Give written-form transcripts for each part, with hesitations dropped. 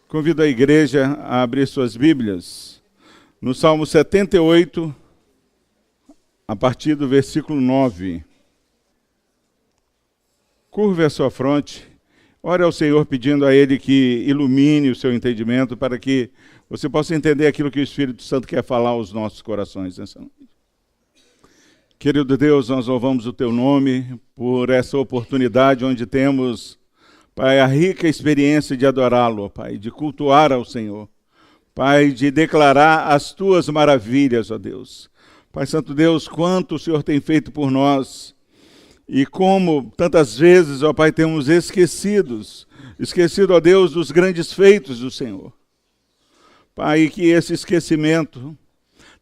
Convido a igreja a abrir suas Bíblias no Salmo 78, a partir do versículo 9. Curve a sua fronte, ore ao Senhor pedindo a Ele que ilumine o seu entendimento para que você possa entender aquilo que o Espírito Santo quer falar aos nossos corações nessa noite. Querido Deus, nós louvamos o Teu nome por essa oportunidade onde temos, Pai, a rica experiência de adorá-lo, Pai, de cultuar ao Senhor, Pai, de declarar as Tuas maravilhas, ó Deus. Pai Santo Deus, quanto o Senhor tem feito por nós e como tantas vezes, ó Pai, temos esquecido, ó Deus, dos grandes feitos do Senhor. Pai, que esse esquecimento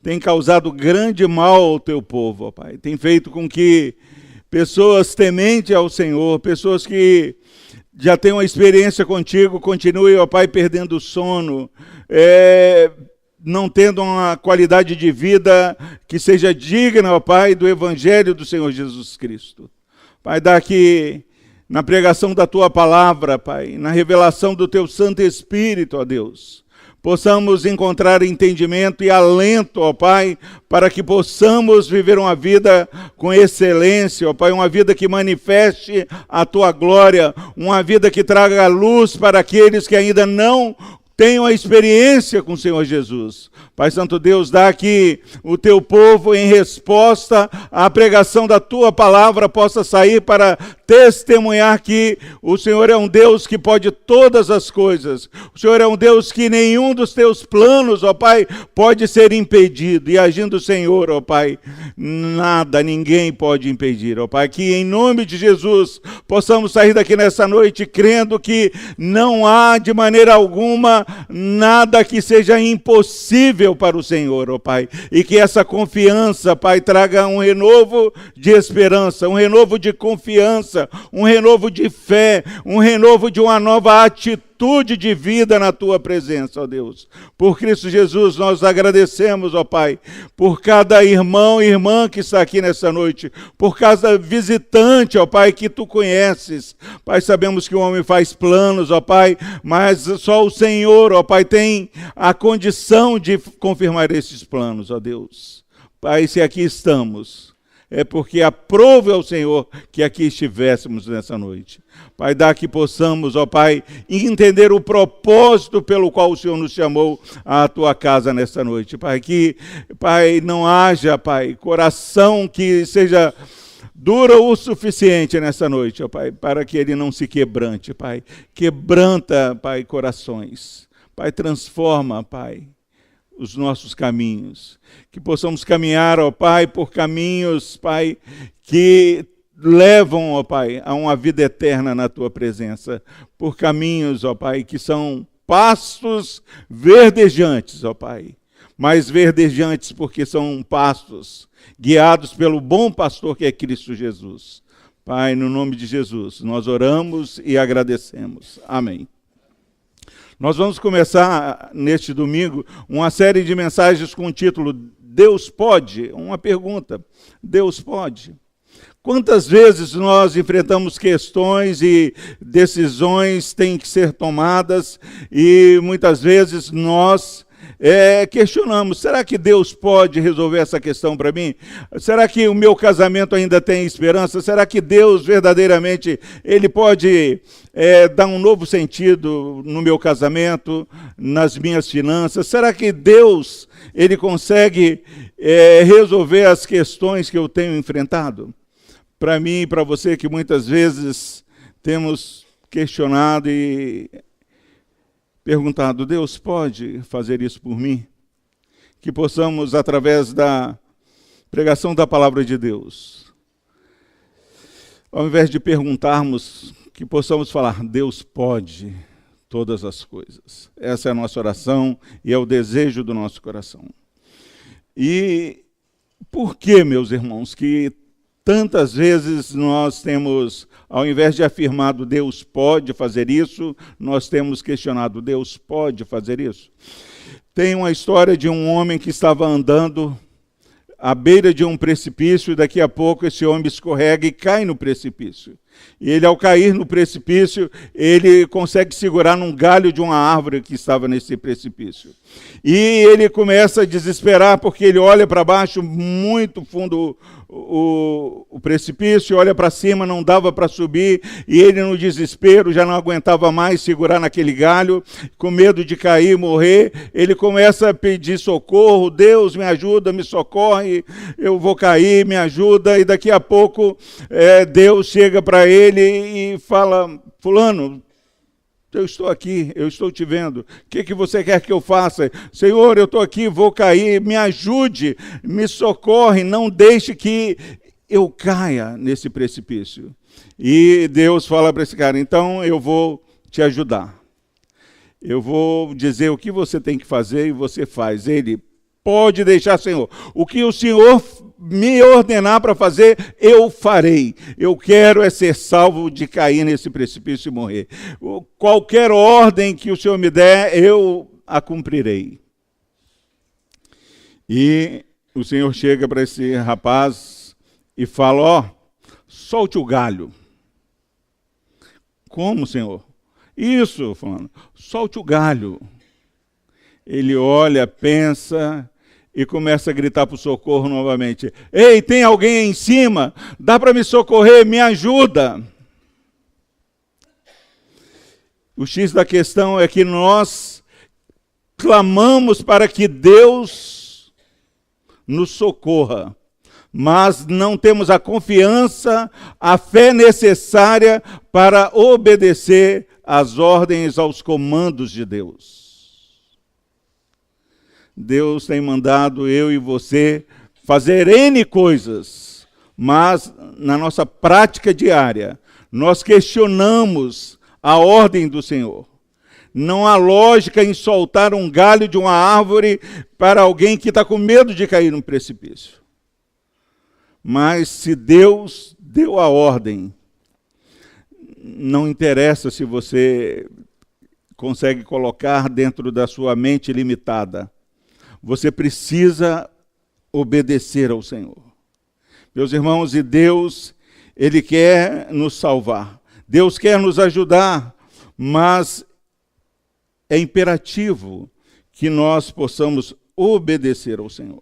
tem causado grande mal ao Teu povo, ó Pai. Tem feito com que pessoas tementes ao Senhor, pessoas que já têm uma experiência contigo, continuem, ó Pai, perdendo o sono, não tendo uma qualidade de vida que seja digna, ó Pai, do Evangelho do Senhor Jesus Cristo. Pai, dá que na pregação da Tua palavra, Pai, na revelação do Teu Santo Espírito, ó Deus, possamos encontrar entendimento e alento, ó Pai, para que possamos viver uma vida com excelência, ó Pai, uma vida que manifeste a Tua glória, uma vida que traga luz para aqueles que ainda não tenham a experiência com o Senhor Jesus. Pai Santo Deus, dá que o Teu povo, em resposta à pregação da Tua palavra, possa sair para testemunhar que o Senhor é um Deus que pode todas as coisas. O Senhor é um Deus que nenhum dos Teus planos, ó Pai, pode ser impedido. E agindo o Senhor, ó Pai, nada, ninguém pode impedir, ó Pai. Que em nome de Jesus possamos sair daqui nessa noite crendo que não há de maneira alguma nada que seja impossível para o Senhor, ó Pai. E que essa confiança, Pai, traga um renovo de esperança, um renovo de confiança, um renovo de fé, um renovo de uma nova atitude de vida na Tua presença, ó Deus. Por Cristo Jesus, nós agradecemos, ó Pai, por cada irmão e irmã que está aqui nessa noite, por cada visitante, ó Pai, que Tu conheces. Pai, sabemos que o homem faz planos, ó Pai, mas só o Senhor, ó Pai, tem a condição de confirmar esses planos, ó Deus. Pai, se aqui estamos, é porque aprove ao Senhor que aqui estivéssemos nessa noite. Pai, dá que possamos, ó Pai, entender o propósito pelo qual o Senhor nos chamou à Tua casa nessa noite. Pai, que, Pai, não haja, Pai, coração que seja duro o suficiente nessa noite, ó Pai, para que ele não se quebrante, Pai. Quebranta, Pai, corações. Pai, transforma, Pai, os nossos caminhos, que possamos caminhar, ó Pai, por caminhos, Pai, que levam, ó Pai, a uma vida eterna na Tua presença, por caminhos, ó Pai, que são pastos verdejantes, ó Pai, mas verdejantes porque são pastos guiados pelo bom pastor que é Cristo Jesus. Pai, no nome de Jesus, nós oramos e agradecemos. Amém. Nós vamos começar neste domingo uma série de mensagens com o título Deus pode? Uma pergunta. Deus pode? Quantas vezes nós enfrentamos questões e decisões têm que ser tomadas e muitas vezes nós questionamos, será que Deus pode resolver essa questão para mim? Será que o meu casamento ainda tem esperança? Será que Deus verdadeiramente Ele pode dar um novo sentido no meu casamento, nas minhas finanças? Será que Deus Ele consegue resolver as questões que eu tenho enfrentado? Para mim e para você que muitas vezes temos questionado e perguntado, Deus pode fazer isso por mim? Que possamos, através da pregação da palavra de Deus, ao invés de perguntarmos, que possamos falar, Deus pode todas as coisas. Essa é a nossa oração e é o desejo do nosso coração. E por que, meus irmãos, que tantas vezes nós temos, ao invés de afirmar Deus pode fazer isso, nós temos questionado, Deus pode fazer isso? Tem uma história de um homem que estava andando à beira de um precipício e daqui a pouco esse homem escorrega e cai no precipício. E ele, ao cair no precipício, ele consegue segurar num galho de uma árvore que estava nesse precipício. E ele começa a desesperar, porque ele olha para baixo, muito fundo o precipício, olha para cima, não dava para subir, e ele, no desespero, já não aguentava mais segurar naquele galho, com medo de cair e morrer. Ele começa a pedir socorro: Deus, me ajuda, me socorre, eu vou cair, me ajuda. E daqui a pouco Deus chega para ele e fala: fulano, eu estou aqui, eu estou te vendo. O que você quer que eu faça? Senhor, eu estou aqui, vou cair, me ajude, me socorre, não deixe que eu caia nesse precipício. E Deus fala para esse cara: então eu vou te ajudar. Eu vou dizer o que você tem que fazer e você faz. Ele: pode deixar, Senhor. O que o Senhor me ordenar para fazer, eu farei. Eu quero é ser salvo de cair nesse precipício e morrer. Qualquer ordem que o Senhor me der, eu a cumprirei. E o Senhor chega para esse rapaz e fala: ó, solte o galho. Como, Senhor? Isso, falando, solte o galho. Ele olha, pensa e começa a gritar para o socorro novamente: ei, tem alguém aí em cima? Dá para me socorrer? Me ajuda. O X da questão é que nós clamamos para que Deus nos socorra, mas não temos a confiança, a fé necessária para obedecer às ordens, aos comandos de Deus. Deus tem mandado eu e você fazer N coisas, mas na nossa prática diária, nós questionamos a ordem do Senhor. Não há lógica em soltar um galho de uma árvore para alguém que está com medo de cair num precipício. Mas se Deus deu a ordem, não interessa se você consegue colocar dentro da sua mente limitada. Você precisa obedecer ao Senhor. Meus irmãos, e Deus, Ele quer nos salvar. Deus quer nos ajudar, mas é imperativo que nós possamos obedecer ao Senhor.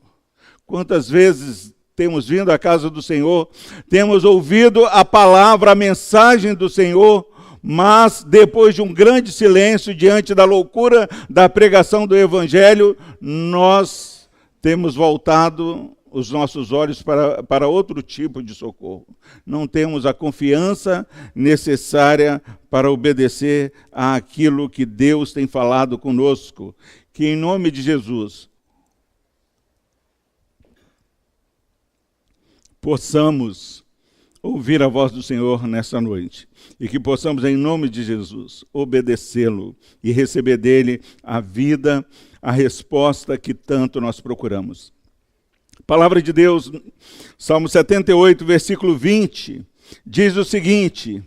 Quantas vezes temos vindo à casa do Senhor, temos ouvido a palavra, a mensagem do Senhor, mas depois de um grande silêncio, diante da loucura da pregação do Evangelho, nós temos voltado os nossos olhos para outro tipo de socorro. Não temos a confiança necessária para obedecer àquilo que Deus tem falado conosco. Que em nome de Jesus possamos ouvir a voz do Senhor nessa noite, e que possamos, em nome de Jesus, obedecê-lo e receber dele a vida, a resposta que tanto nós procuramos. Palavra de Deus, Salmo 78, versículo 20, diz o seguinte: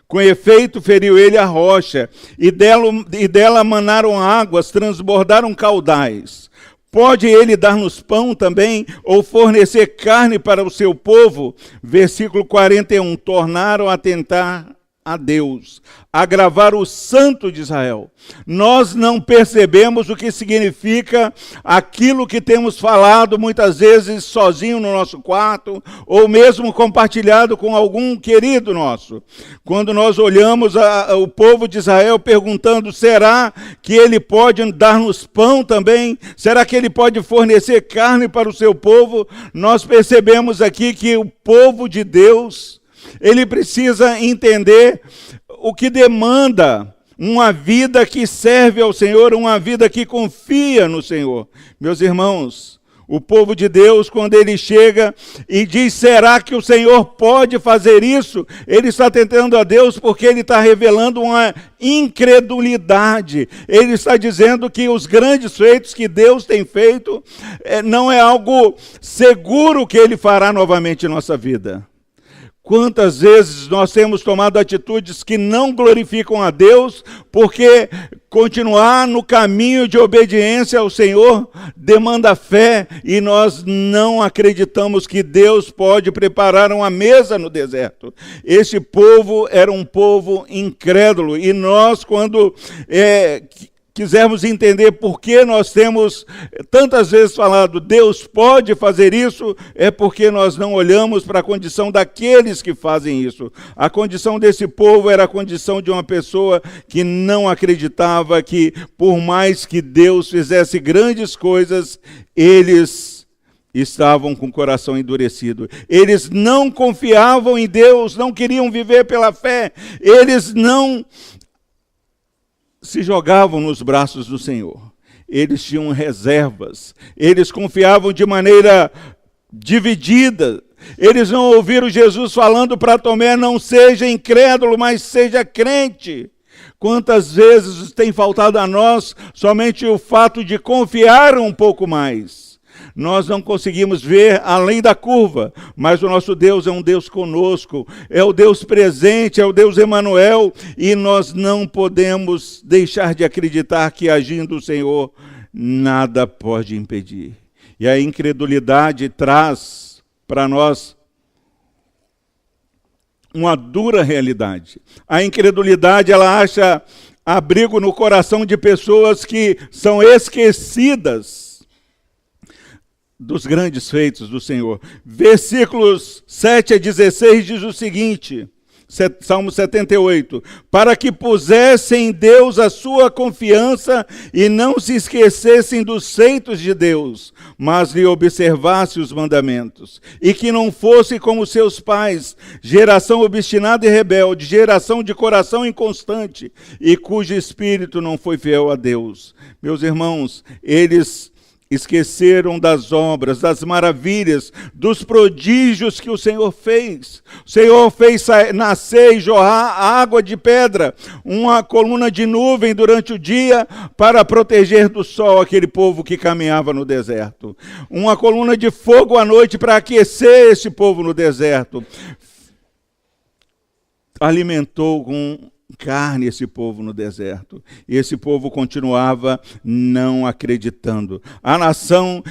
com efeito feriu ele a rocha, e dela manaram águas, transbordaram caudais. Pode ele dar-nos pão também, ou fornecer carne para o seu povo? Versículo 41, tornaram a tentar a Deus, agravar o Santo de Israel. Nós não percebemos o que significa aquilo que temos falado muitas vezes sozinho no nosso quarto, ou mesmo compartilhado com algum querido nosso. Quando nós olhamos o povo de Israel perguntando: será que ele pode dar-nos pão também? Será que ele pode fornecer carne para o seu povo? Nós percebemos aqui que o povo de Deus, ele precisa entender o que demanda uma vida que serve ao Senhor, uma vida que confia no Senhor. Meus irmãos, o povo de Deus, quando ele chega e diz: será que o Senhor pode fazer isso? Ele está tentando a Deus porque ele está revelando uma incredulidade. Ele está dizendo que os grandes feitos que Deus tem feito não é algo seguro que ele fará novamente em nossa vida. Quantas vezes nós temos tomado atitudes que não glorificam a Deus, porque continuar no caminho de obediência ao Senhor demanda fé, e nós não acreditamos que Deus pode preparar uma mesa no deserto. Esse povo era um povo incrédulo, e nós, quando quisermos entender por que nós temos tantas vezes falado Deus pode fazer isso, é porque nós não olhamos para a condição daqueles que fazem isso. A condição desse povo era a condição de uma pessoa que não acreditava que, por mais que Deus fizesse grandes coisas, eles estavam com o coração endurecido. Eles não confiavam em Deus, não queriam viver pela fé, eles não se jogavam nos braços do Senhor. Eles tinham reservas, eles confiavam de maneira dividida. Eles não ouviram Jesus falando para Tomé: não seja incrédulo, mas seja crente. Quantas vezes tem faltado a nós somente o fato de confiar um pouco mais? Nós não conseguimos ver além da curva, mas o nosso Deus é um Deus conosco, é o Deus presente, é o Deus Emanuel, e nós não podemos deixar de acreditar que, agindo o Senhor, nada pode impedir. E a incredulidade traz para nós uma dura realidade. A incredulidade, ela acha abrigo no coração de pessoas que são esquecidas dos grandes feitos do Senhor. Versículos 7 a 16 diz o seguinte, Salmo 78, para que pusessem em Deus a sua confiança e não se esquecessem dos feitos de Deus, mas lhe observassem os mandamentos, e que não fosse como seus pais, geração obstinada e rebelde, geração de coração inconstante, e cujo espírito não foi fiel a Deus. Meus irmãos, eles esqueceram das obras, das maravilhas, dos prodígios que o Senhor fez. O Senhor fez nascer e jorrar água de pedra, uma coluna de nuvem durante o dia para proteger do sol aquele povo que caminhava no deserto. Uma coluna de fogo à noite para aquecer esse povo no deserto. Alimentou com carne esse povo no deserto. E esse povo continuava não acreditando. A nação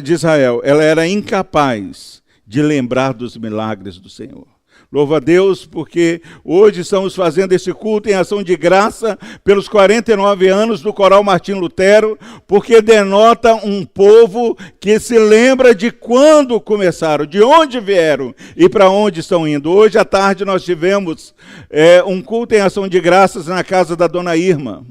de Israel, ela era incapaz de lembrar dos milagres do Senhor. Louva a Deus, porque hoje estamos fazendo esse culto em ação de graça pelos 49 anos do Coral Martim Lutero, porque denota um povo que se lembra de quando começaram, de onde vieram e para onde estão indo. Hoje à tarde nós tivemos um culto em ação de graças na casa da Dona Irma.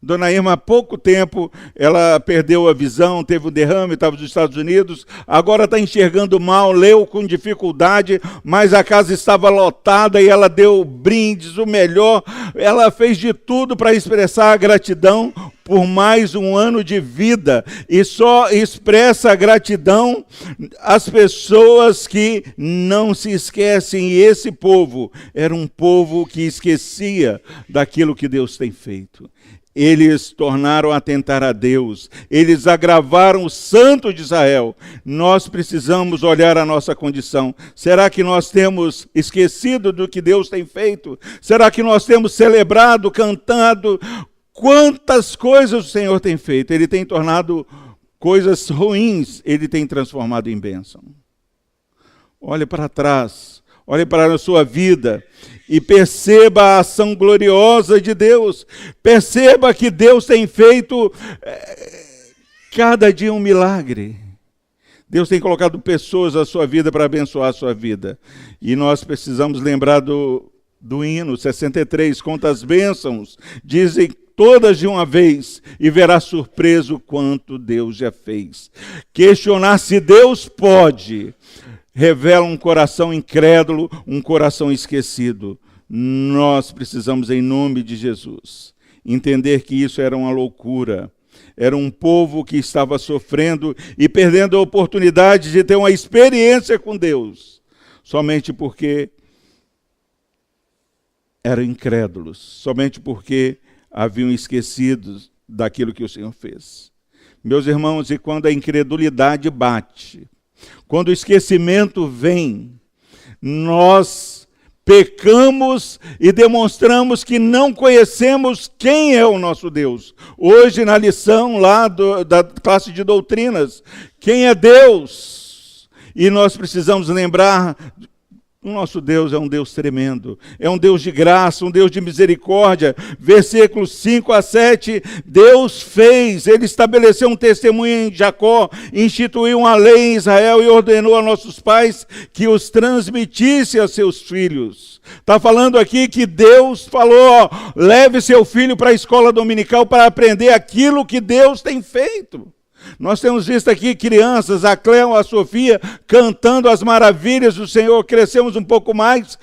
Dona Irma, há pouco tempo, ela perdeu a visão, teve um derrame, estava nos Estados Unidos, agora está enxergando mal, leu com dificuldade, mas a casa estava lotada e ela deu brindes, o melhor, ela fez de tudo para expressar a gratidão por mais um ano de vida, e só expressa a gratidão às pessoas que não se esquecem, e esse povo era um povo que esquecia daquilo que Deus tem feito. Eles tornaram a tentar a Deus, eles agravaram o Santo de Israel. Nós precisamos olhar a nossa condição. Será que nós temos esquecido do que Deus tem feito? Será que nós temos celebrado, cantado? Quantas coisas o Senhor tem feito? Ele tem tornado coisas ruins, ele tem transformado em bênção. Olhe para trás, olhe para a sua vida e perceba a ação gloriosa de Deus. Perceba que Deus tem feito cada dia um milagre. Deus tem colocado pessoas na sua vida para abençoar a sua vida. E nós precisamos lembrar do hino 63, quantas bênçãos dizem todas de uma vez, e verá surpreso quanto Deus já fez. Questionar se Deus pode revela um coração incrédulo, um coração esquecido. Nós precisamos, em nome de Jesus, entender que isso era uma loucura. Era um povo que estava sofrendo e perdendo a oportunidade de ter uma experiência com Deus, somente porque eram incrédulos, somente porque haviam esquecido daquilo que o Senhor fez. Meus irmãos, e quando a incredulidade bate, quando o esquecimento vem, nós pecamos e demonstramos que não conhecemos quem é o nosso Deus. Hoje, na lição lá da classe de doutrinas, quem é Deus? E nós precisamos lembrar, o nosso Deus é um Deus tremendo, é um Deus de graça, um Deus de misericórdia. Versículos 5 a 7, Deus fez, Ele estabeleceu um testemunho em Jacó, instituiu uma lei em Israel e ordenou a nossos pais que os transmitisse a seus filhos. Está falando aqui que Deus falou, leve seu filho para a escola dominical para aprender aquilo que Deus tem feito. Nós temos visto aqui crianças, a Cleo, a Sofia, cantando as maravilhas do Senhor. Crescemos um pouco mais,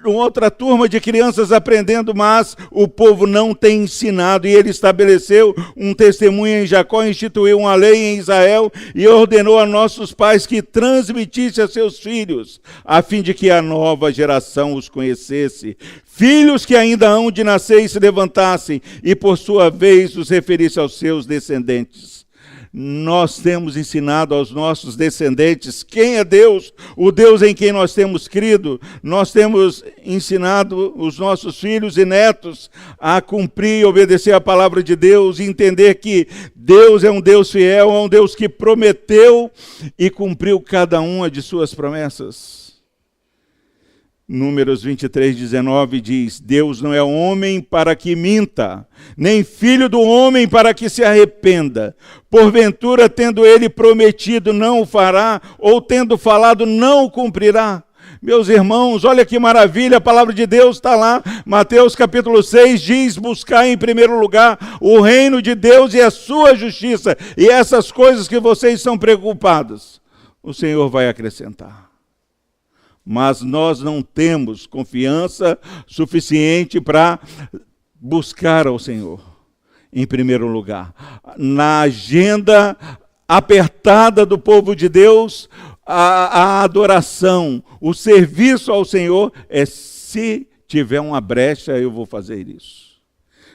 outra turma de crianças aprendendo, mas o povo não tem ensinado. E ele estabeleceu um testemunho em Jacó, instituiu uma lei em Israel e ordenou a nossos pais que transmitisse a seus filhos, a fim de que a nova geração os conhecesse. Filhos que ainda hão de nascer e se levantassem, e por sua vez os referisse aos seus descendentes. Nós temos ensinado aos nossos descendentes quem é Deus, o Deus em quem nós temos crido. Nós temos ensinado os nossos filhos e netos a cumprir e obedecer a palavra de Deus, e entender que Deus é um Deus fiel, é um Deus que prometeu e cumpriu cada uma de suas promessas. Números 23, 19 diz, Deus não é homem para que minta, nem filho do homem para que se arrependa. Porventura, tendo ele prometido, não o fará, ou tendo falado, não o cumprirá. Meus irmãos, olha que maravilha, a palavra de Deus está lá. Mateus capítulo 6 diz, buscar em primeiro lugar o reino de Deus e a sua justiça, e essas coisas que vocês são preocupados, o Senhor vai acrescentar. Mas nós não temos confiança suficiente para buscar ao Senhor, em primeiro lugar. Na agenda apertada do povo de Deus, a adoração, o serviço ao Senhor é: se tiver uma brecha, eu vou fazer isso.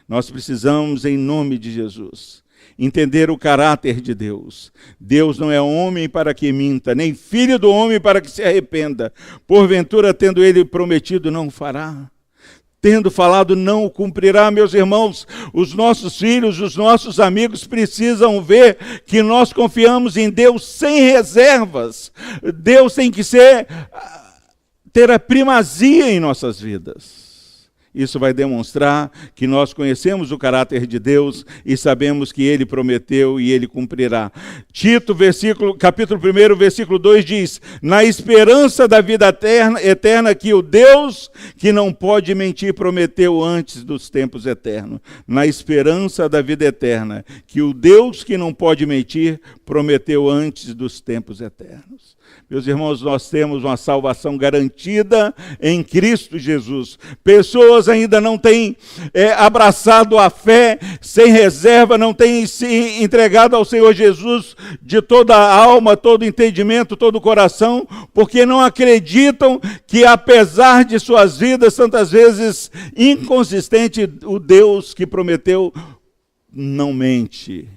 Nós precisamos, em nome de Jesus, entender o caráter de Deus. Deus não é homem para que minta, nem filho do homem para que se arrependa. Porventura, tendo ele prometido, não o fará. Tendo falado, não o cumprirá. Meus irmãos, os nossos filhos, os nossos amigos precisam ver que nós confiamos em Deus sem reservas. Deus tem que ter a primazia em nossas vidas. Isso vai demonstrar que nós conhecemos o caráter de Deus e sabemos que Ele prometeu e Ele cumprirá. Tito, capítulo 1, versículo 2 diz, na esperança da vida eterna que o Deus que não pode mentir prometeu antes dos tempos eternos. Na esperança da vida eterna que o Deus que não pode mentir prometeu antes dos tempos eternos. Meus irmãos, nós temos uma salvação garantida em Cristo Jesus. Pessoas ainda não têm abraçado a fé sem reserva, não têm se entregado ao Senhor Jesus de toda a alma, todo entendimento, todo o coração, porque não acreditam que, apesar de suas vidas tantas vezes inconsistente, o Deus que prometeu não mente.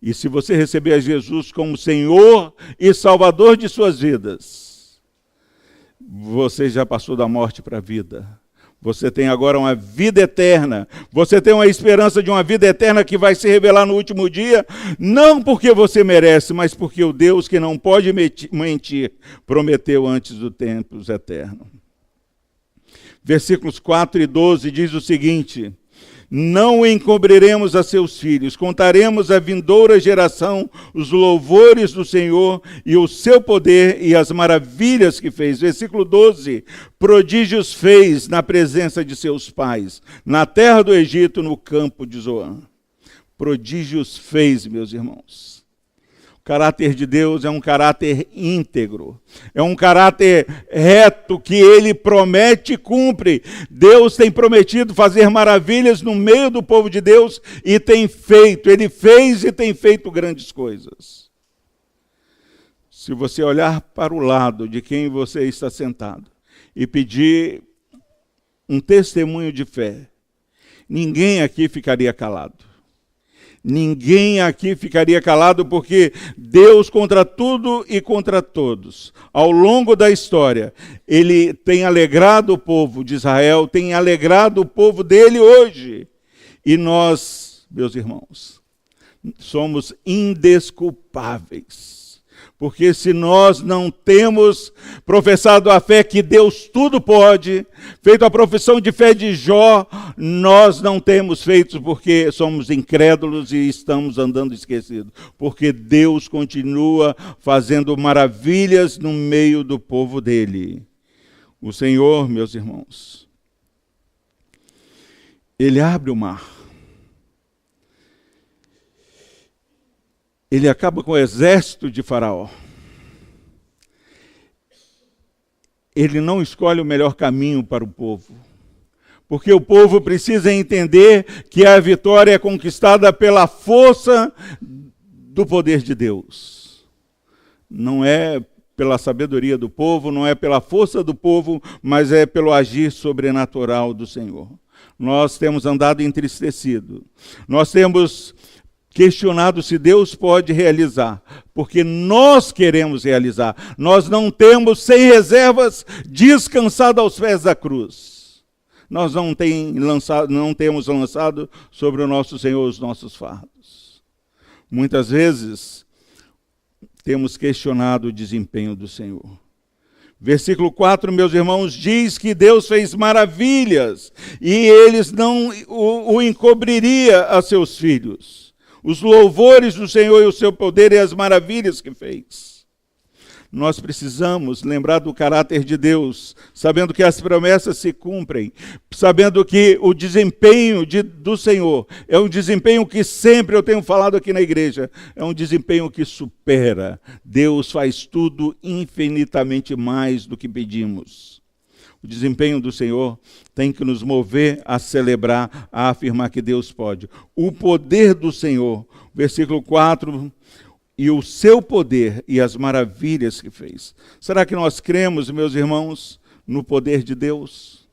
E se você receber a Jesus como Senhor e Salvador de suas vidas, você já passou da morte para a vida. Você tem agora uma vida eterna. Você tem uma esperança de uma vida eterna que vai se revelar no último dia, não porque você merece, mas porque o Deus que não pode mentir prometeu antes do tempos eterno. Versículos 4 e 12 diz o seguinte: não encobriremos a seus filhos, contaremos à vindoura geração os louvores do Senhor e o seu poder e as maravilhas que fez. Versículo 12, prodígios fez na presença de seus pais, na terra do Egito, no campo de Zoan. Prodígios fez, meus irmãos. O caráter de Deus é um caráter íntegro, é um caráter reto que Ele promete e cumpre. Deus tem prometido fazer maravilhas no meio do povo de Deus e tem feito, Ele fez e tem feito grandes coisas. Se você olhar para o lado de quem você está sentado e pedir um testemunho de fé, ninguém aqui ficaria calado. Ninguém aqui ficaria calado, porque Deus, contra tudo e contra todos, ao longo da história, Ele tem alegrado o povo de Israel, tem alegrado o povo dele hoje. E nós, meus irmãos, somos indesculpáveis. Porque se nós não temos professado a fé que Deus tudo pode, feito a profissão de fé de Jó, nós não temos feito porque somos incrédulos e estamos andando esquecidos. Porque Deus continua fazendo maravilhas no meio do povo dele. O Senhor, meus irmãos, Ele abre o mar. Ele acaba com o exército de Faraó. Ele não escolhe o melhor caminho para o povo, porque o povo precisa entender que a vitória é conquistada pela força do poder de Deus. Não é pela sabedoria do povo, não é pela força do povo, mas é pelo agir sobrenatural do Senhor. Nós temos andado entristecidos. Nós temos questionado se Deus pode realizar, porque nós queremos realizar. Nós não temos, sem reservas, descansado aos pés da cruz. Nós não temos lançado sobre o nosso Senhor os nossos fardos. Muitas vezes, temos questionado o desempenho do Senhor. Versículo 4, meus irmãos, diz que Deus fez maravilhas e eles não o encobriria a seus filhos. Os louvores do Senhor e o seu poder e as maravilhas que fez. Nós precisamos lembrar do caráter de Deus, sabendo que as promessas se cumprem, sabendo que o desempenho do Senhor é um desempenho que sempre eu tenho falado aqui na igreja, é um desempenho que supera. Deus faz tudo infinitamente mais do que pedimos. O desempenho do Senhor tem que nos mover a celebrar, a afirmar que Deus pode. O poder do Senhor, versículo 4, e o seu poder e as maravilhas que fez. Será que nós cremos, meus irmãos, no poder de Deus?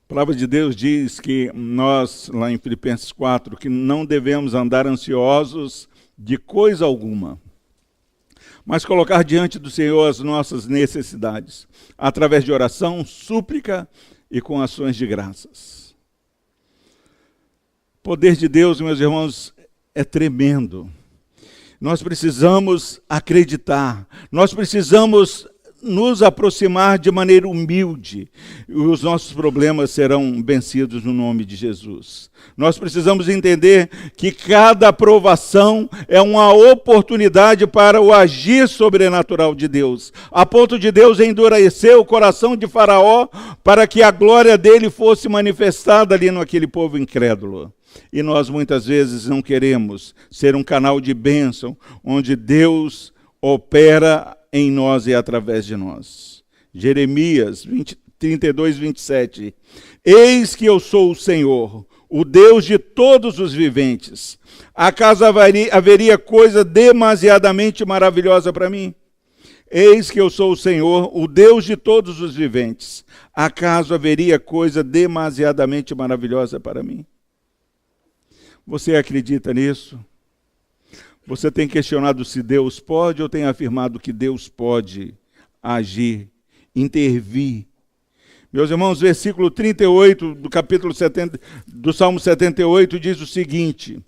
A palavra de Deus diz que nós, lá em Filipenses 4, que não devemos andar ansiosos de coisa alguma, mas colocar diante do Senhor as nossas necessidades, através de oração, súplica e com ações de graças. O poder de Deus, meus irmãos, é tremendo. Nós precisamos acreditar, nós precisamos nos aproximar de maneira humilde. Os nossos problemas serão vencidos no nome de Jesus. Nós precisamos entender que cada aprovação é uma oportunidade para o agir sobrenatural de Deus, a ponto de Deus endurecer o coração de Faraó para que a glória dele fosse manifestada ali naquele povo incrédulo. E nós muitas vezes não queremos ser um canal de bênção, onde Deus opera em nós e através de nós. Jeremias 32, 27. Eis que eu sou o Senhor, o Deus de todos os viventes. Acaso haveria coisa demasiadamente maravilhosa para mim? Eis que eu sou o Senhor, o Deus de todos os viventes. Acaso haveria coisa demasiadamente maravilhosa para mim? Você acredita nisso? Você tem questionado se Deus pode ou tem afirmado que Deus pode agir, intervir? Meus irmãos, versículo 38 do capítulo 70, do Salmo 78 diz o seguinte: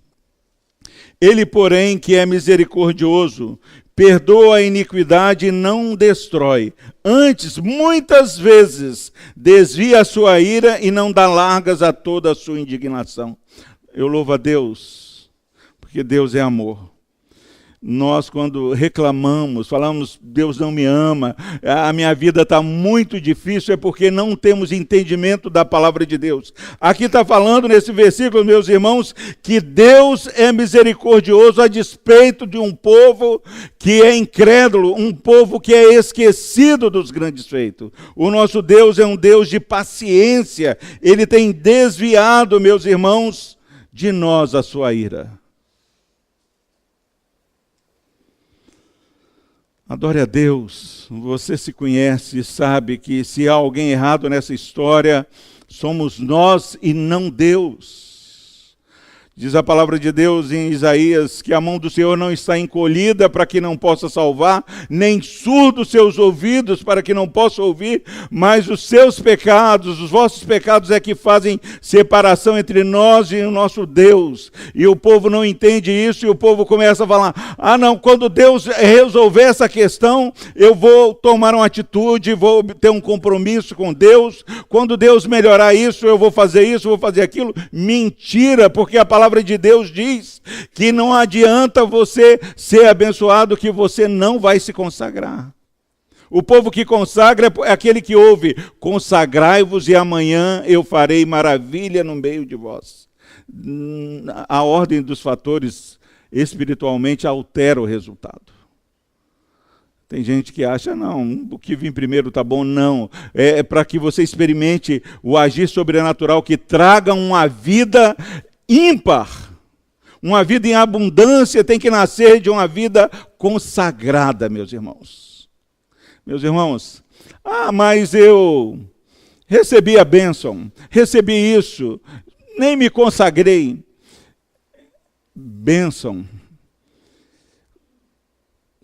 Ele, porém, que é misericordioso, perdoa a iniquidade e não destrói. Antes, muitas vezes, desvia a sua ira e não dá largas a toda a sua indignação. Eu louvo a Deus, porque Deus é amor. Nós, quando reclamamos, falamos, Deus não me ama, a minha vida está muito difícil, é porque não temos entendimento da palavra de Deus. Aqui está falando nesse versículo, meus irmãos, que Deus é misericordioso a despeito de um povo que é incrédulo, um povo que é esquecido dos grandes feitos. O nosso Deus é um Deus de paciência, Ele tem desviado, meus irmãos, de nós a sua ira. Adore a Deus. Você se conhece e sabe que se há alguém errado nessa história, somos nós e não Deus. Diz a palavra de Deus em Isaías que a mão do Senhor não está encolhida para que não possa salvar, nem surdos seus ouvidos para que não possa ouvir, mas os seus pecados, os vossos pecados é que fazem separação entre nós e o nosso Deus. E o povo não entende isso e o povo começa a falar, não, quando Deus resolver essa questão, eu vou tomar uma atitude, vou ter um compromisso com Deus, quando Deus melhorar isso, eu vou fazer isso, vou fazer aquilo. Mentira, porque a palavra de Deus diz que não adianta você ser abençoado que você não vai se consagrar. O povo que consagra é aquele que ouve, consagrai-vos e amanhã eu farei maravilha no meio de vós. A ordem dos fatores espiritualmente altera o resultado. Tem gente que acha, não, o que vem primeiro está bom, não. É para que você experimente o agir sobrenatural que traga uma vida ímpar. Uma vida em abundância tem que nascer de uma vida consagrada, meus irmãos. Meus irmãos, mas eu recebi a bênção, recebi isso, nem me consagrei. Bênção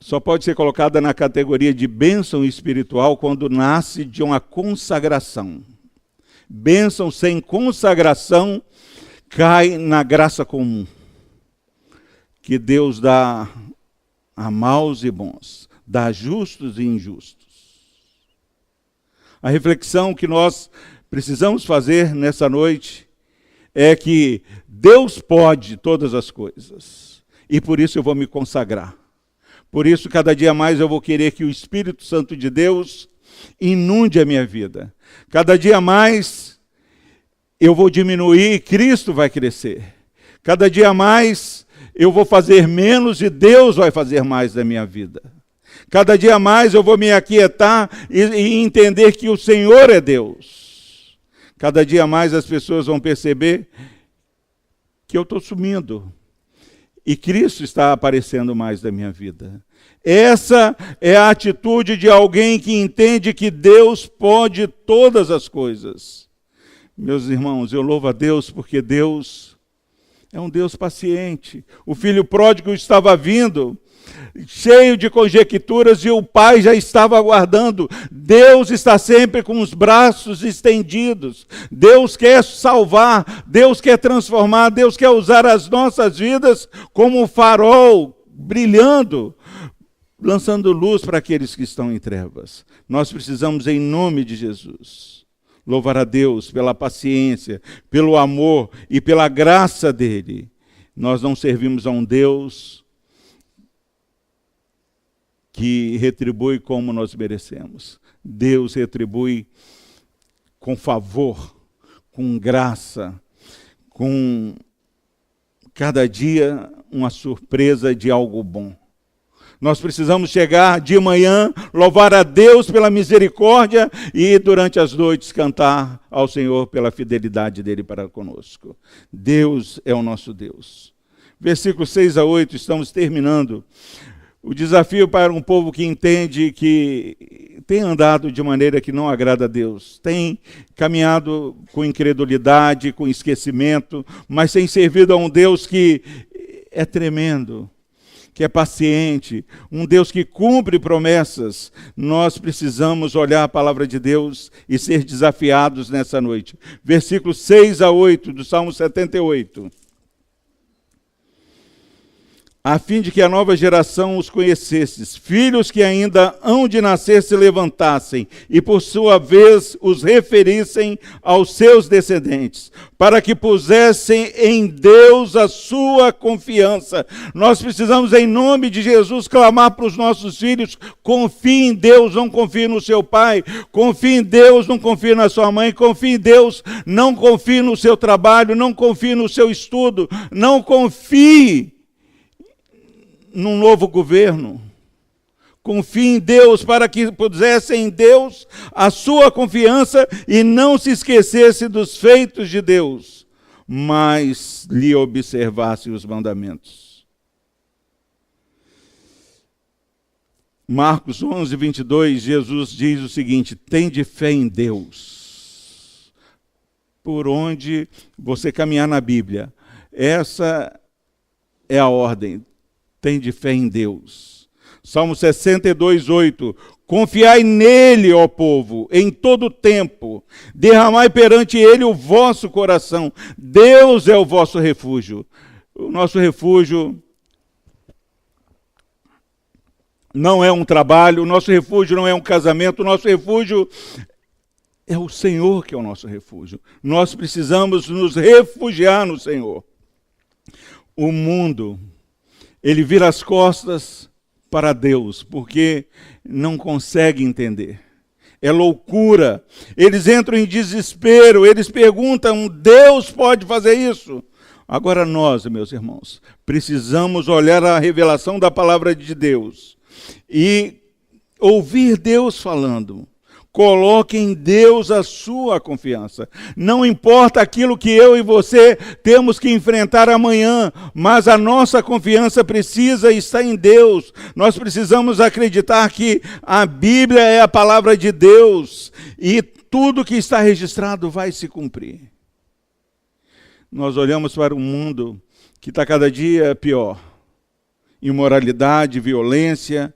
só pode ser colocada na categoria de bênção espiritual quando nasce de uma consagração. Bênção sem consagração cai na graça comum, que Deus dá a maus e bons, dá a justos e injustos. A reflexão que nós precisamos fazer nessa noite é que Deus pode todas as coisas, e por isso eu vou me consagrar. Por isso, cada dia mais eu vou querer que o Espírito Santo de Deus inunde a minha vida. Cada dia mais eu vou diminuir e Cristo vai crescer. Cada dia mais eu vou fazer menos e Deus vai fazer mais da minha vida. Cada dia mais eu vou me aquietar e entender que o Senhor é Deus. Cada dia mais as pessoas vão perceber que eu estou sumindo. E Cristo está aparecendo mais da minha vida. Essa é a atitude de alguém que entende que Deus pode todas as coisas. Meus irmãos, eu louvo a Deus porque Deus é um Deus paciente. O filho pródigo estava vindo, cheio de conjecturas, e o pai já estava aguardando. Deus está sempre com os braços estendidos. Deus quer salvar, Deus quer transformar, Deus quer usar as nossas vidas como um farol brilhando, lançando luz para aqueles que estão em trevas. Nós precisamos, em nome de Jesus, louvar a Deus pela paciência, pelo amor e pela graça dele. Nós não servimos a um Deus que retribui como nós merecemos. Deus retribui com favor, com graça, com cada dia uma surpresa de algo bom. Nós precisamos chegar de manhã, louvar a Deus pela misericórdia e durante as noites cantar ao Senhor pela fidelidade dele para conosco. Deus é o nosso Deus. Versículos 6 a 8, estamos terminando. O desafio para um povo que entende que tem andado de maneira que não agrada a Deus, tem caminhado com incredulidade, com esquecimento, mas tem servido a um Deus que é tremendo, que é paciente, um Deus que cumpre promessas. Nós precisamos olhar a palavra de Deus e ser desafiados nessa noite. Versículos 6 a 8 do Salmo 78. A fim de que a nova geração os conhecesses, filhos que ainda hão de nascer se levantassem, e por sua vez os referissem aos seus descendentes, para que pusessem em Deus a sua confiança. Nós precisamos, em nome de Jesus, clamar para os nossos filhos: confie em Deus, não confie no seu pai, confie em Deus, não confie na sua mãe, confie em Deus, não confie no seu trabalho, não confie no seu estudo, não confie num novo governo. Confie em Deus, para que pusessem em Deus a sua confiança e não se esquecesse dos feitos de Deus, mas lhe observasse os mandamentos. Marcos 11, 22, Jesus diz o seguinte: tende fé em Deus. Por onde você caminhar na Bíblia, essa é a ordem. Tende fé em Deus. Salmo 62, 8. Confiai nele, ó povo, em todo tempo. Derramai perante ele o vosso coração. Deus é o vosso refúgio. O nosso refúgio não é um trabalho, o nosso refúgio não é um casamento, o nosso refúgio é o Senhor que é o nosso refúgio. Nós precisamos nos refugiar no Senhor. O mundo, ele vira as costas para Deus, porque não consegue entender. É loucura. Eles entram em desespero, eles perguntam: Deus pode fazer isso? Agora nós, meus irmãos, precisamos olhar a revelação da palavra de Deus e ouvir Deus falando. Coloque em Deus a sua confiança. Não importa aquilo que eu e você temos que enfrentar amanhã, mas a nossa confiança precisa estar em Deus. Nós precisamos acreditar que a Bíblia é a palavra de Deus e tudo que está registrado vai se cumprir. Nós olhamos para um mundo que está cada dia pior. Imoralidade, violência.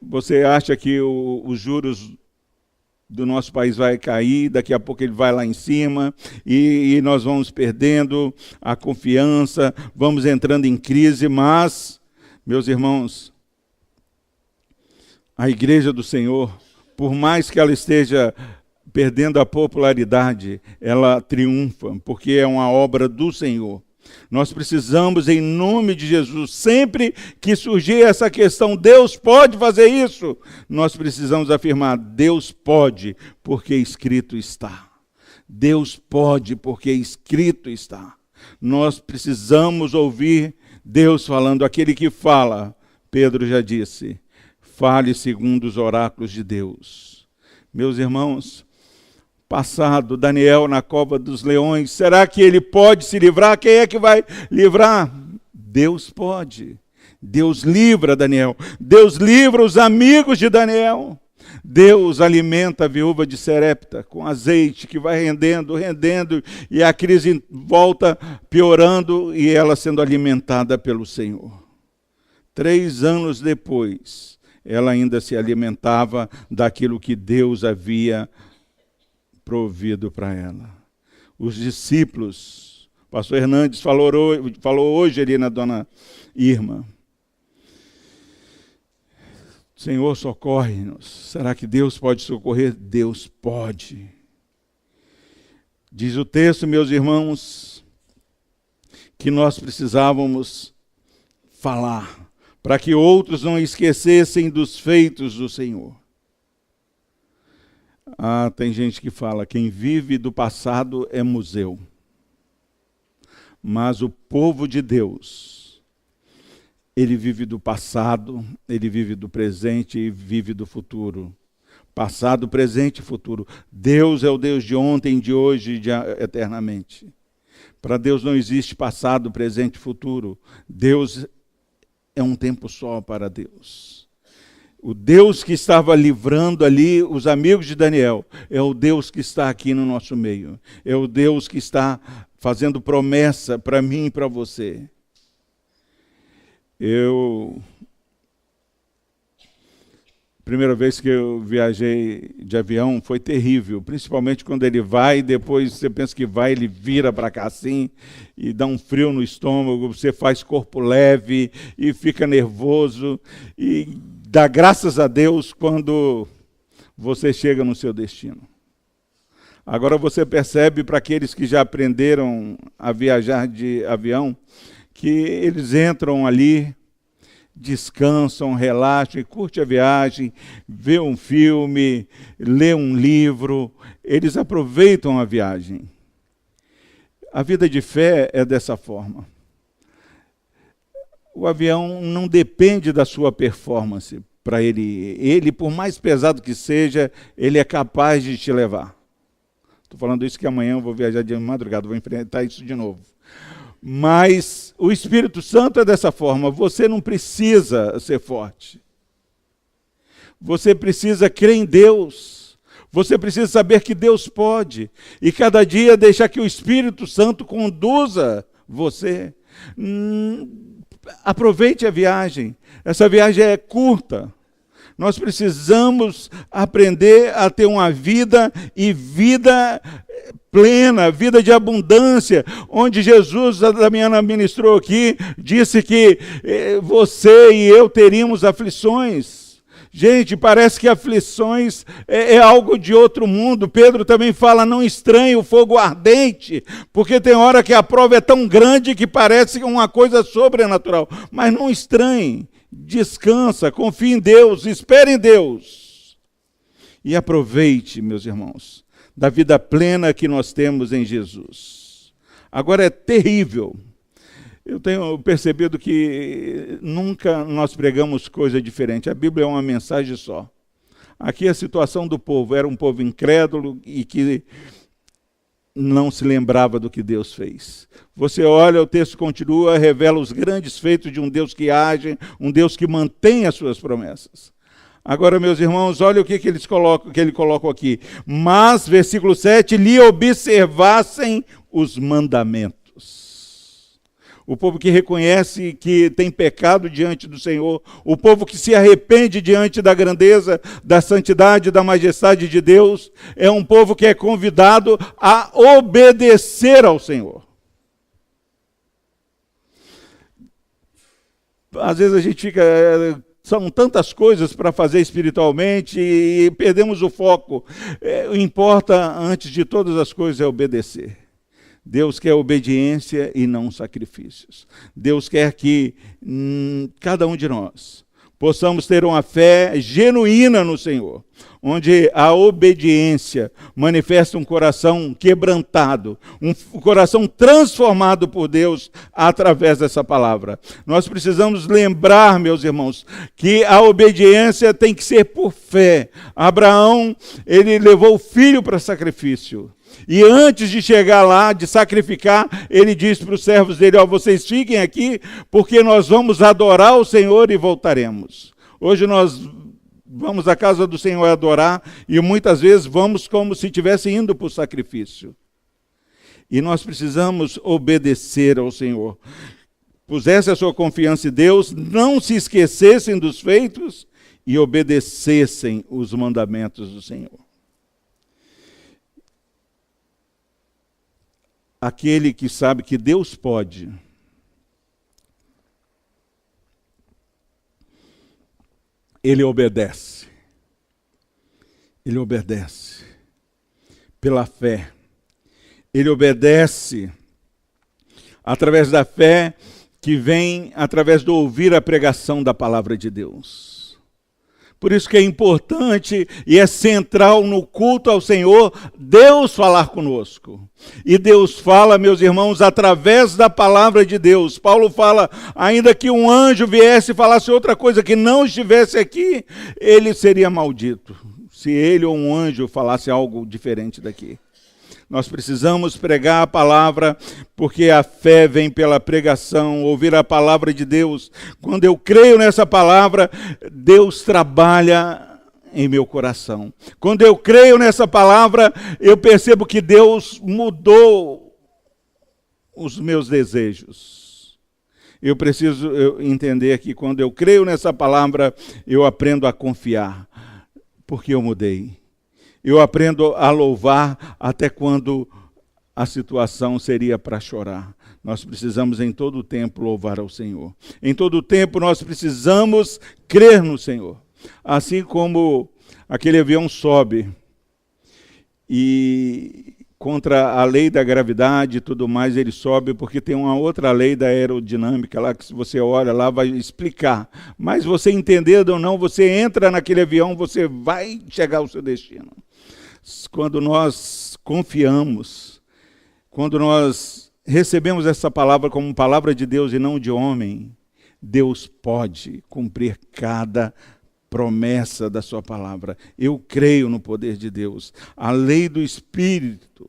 Você acha que os juros do nosso país vai cair, daqui a pouco ele vai lá em cima, e nós vamos perdendo a confiança, vamos entrando em crise, mas, meus irmãos, a igreja do Senhor, por mais que ela esteja perdendo a popularidade, ela triunfa, porque é uma obra do Senhor. Nós precisamos, em nome de Jesus, sempre que surgir essa questão, Deus pode fazer isso, nós precisamos afirmar: Deus pode, porque escrito está. Deus pode, porque escrito está. Nós precisamos ouvir Deus falando. Aquele que fala, Pedro já disse, fale segundo os oráculos de Deus. Meus irmãos, passado, Daniel na cova dos leões, será que ele pode se livrar? Quem é que vai livrar? Deus pode. Deus livra Daniel. Deus livra os amigos de Daniel. Deus alimenta a viúva de Serepta com azeite que vai rendendo, e a crise volta piorando e ela sendo alimentada pelo Senhor. 3 anos depois, ela ainda se alimentava daquilo que Deus havia provido para ela. Os discípulos, o pastor Hernandes falou hoje ali na dona Irma: Senhor, socorre-nos. Será que Deus pode socorrer? Deus pode. Diz o texto, meus irmãos, que nós precisávamos falar, para que outros não esquecessem dos feitos do Senhor. Tem gente que fala: quem vive do passado é museu. Mas o povo de Deus, ele vive do passado, ele vive do presente e vive do futuro. Passado, presente e futuro. Deus é o Deus de ontem, de hoje e de eternamente. Para Deus não existe passado, presente e futuro. Deus é um tempo só para Deus. O Deus que estava livrando ali os amigos de Daniel é o Deus que está aqui no nosso meio. É o Deus que está fazendo promessa para mim e para você. Primeira vez que eu viajei de avião foi terrível, principalmente quando ele vai, depois você pensa que vai, ele vira para cá assim, e dá um frio no estômago, você faz corpo leve e fica nervoso, e dá graças a Deus quando você chega no seu destino. Agora você percebe, para aqueles que já aprenderam a viajar de avião, que eles entram ali, descansam, relaxam, curtem a viagem, vê um filme, lê um livro, eles aproveitam a viagem. A vida de fé é dessa forma. O avião não depende da sua performance para ele ir. Ele, por mais pesado que seja, ele é capaz de te levar. Estou falando isso que amanhã eu vou viajar de madrugada, vou enfrentar isso de novo. Mas o Espírito Santo é dessa forma. Você não precisa ser forte. Você precisa crer em Deus. Você precisa saber que Deus pode. E cada dia deixar que o Espírito Santo conduza você. Aproveite a viagem. Essa viagem é curta. Nós precisamos aprender a ter uma vida e vida plena, vida de abundância, onde Jesus, a Damiana ministrou aqui, disse que você e eu teríamos aflições. Gente, parece que aflições é algo de outro mundo. Pedro também fala, não estranhe o fogo ardente, porque tem hora que a prova é tão grande que parece uma coisa sobrenatural. Mas não estranhe, descansa, confie em Deus, espere em Deus. E aproveite, meus irmãos, da vida plena que nós temos em Jesus. Agora é terrível. Eu tenho percebido que nunca nós pregamos coisa diferente. A Bíblia é uma mensagem só. Aqui a situação do povo era um povo incrédulo e que não se lembrava do que Deus fez. Você olha, o texto continua, revela os grandes feitos de um Deus que age, um Deus que mantém as suas promessas. Agora, meus irmãos, olha o que ele coloca aqui. Mas, versículo 7, lhe observassem os mandamentos. O povo que reconhece que tem pecado diante do Senhor, o povo que se arrepende diante da grandeza, da santidade, da majestade de Deus, é um povo que é convidado a obedecer ao Senhor. Às vezes a gente fica... São tantas coisas para fazer espiritualmente e perdemos o foco. O importa, antes de todas as coisas, é obedecer. Deus quer obediência e não sacrifícios. Deus quer que cada um de nós possamos ter uma fé genuína no Senhor, onde a obediência manifesta um coração quebrantado, um coração transformado por Deus através dessa palavra. Nós precisamos lembrar, meus irmãos, que a obediência tem que ser por fé. Abraão, ele levou o filho para sacrifício. E antes de chegar lá, de sacrificar, ele diz para os servos dele, vocês fiquem aqui, porque nós vamos adorar o Senhor e voltaremos. Hoje nós vamos à casa do Senhor adorar, e muitas vezes vamos como se estivesse indo para o sacrifício. E nós precisamos obedecer ao Senhor. Pusessem a sua confiança em Deus, não se esquecessem dos feitos e obedecessem os mandamentos do Senhor. Aquele que sabe que Deus pode, ele obedece. Ele obedece pela fé. Ele obedece através da fé que vem através do ouvir a pregação da palavra de Deus. Por isso que é importante e é central no culto ao Senhor Deus falar conosco. E Deus fala, meus irmãos, através da palavra de Deus. Paulo fala, ainda que um anjo viesse e falasse outra coisa que não estivesse aqui, ele seria maldito. Se ele ou um anjo falasse algo diferente daqui. Nós precisamos pregar a palavra, porque a fé vem pela pregação, ouvir a palavra de Deus. Quando eu creio nessa palavra, Deus trabalha em meu coração. Quando eu creio nessa palavra, eu percebo que Deus mudou os meus desejos. Eu preciso entender que quando eu creio nessa palavra, eu aprendo a confiar, porque eu mudei. Eu aprendo a louvar até quando a situação seria para chorar. Nós precisamos em todo o tempo louvar ao Senhor. Em todo o tempo nós precisamos crer no Senhor. Assim como aquele avião sobe e contra a lei da gravidade e tudo mais, ele sobe porque tem uma outra lei da aerodinâmica lá, que se você olha lá vai explicar. Mas você entendendo ou não, você entra naquele avião, você vai chegar ao seu destino. Quando nós confiamos, quando nós recebemos essa palavra como palavra de Deus e não de homem, Deus pode cumprir cada promessa da sua palavra. Eu creio no poder de Deus. A lei do Espírito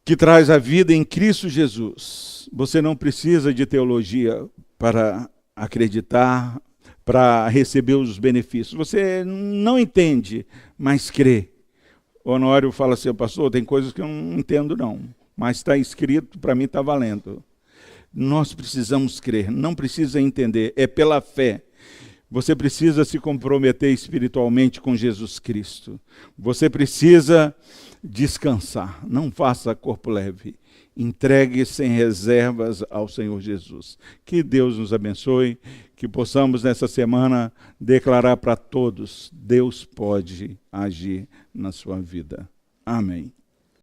que traz a vida em Cristo Jesus. Você não precisa de teologia para acreditar, para receber os benefícios. Você não entende, mas crê. O Honório fala assim, pastor, tem coisas que eu não entendo não, mas está escrito, para mim está valendo. Nós precisamos crer, não precisa entender, é pela fé. Você precisa se comprometer espiritualmente com Jesus Cristo. Você precisa descansar, não faça corpo leve. Entregue sem reservas ao Senhor Jesus. Que Deus nos abençoe, que possamos nessa semana declarar para todos, Deus pode agir na sua vida. Amém.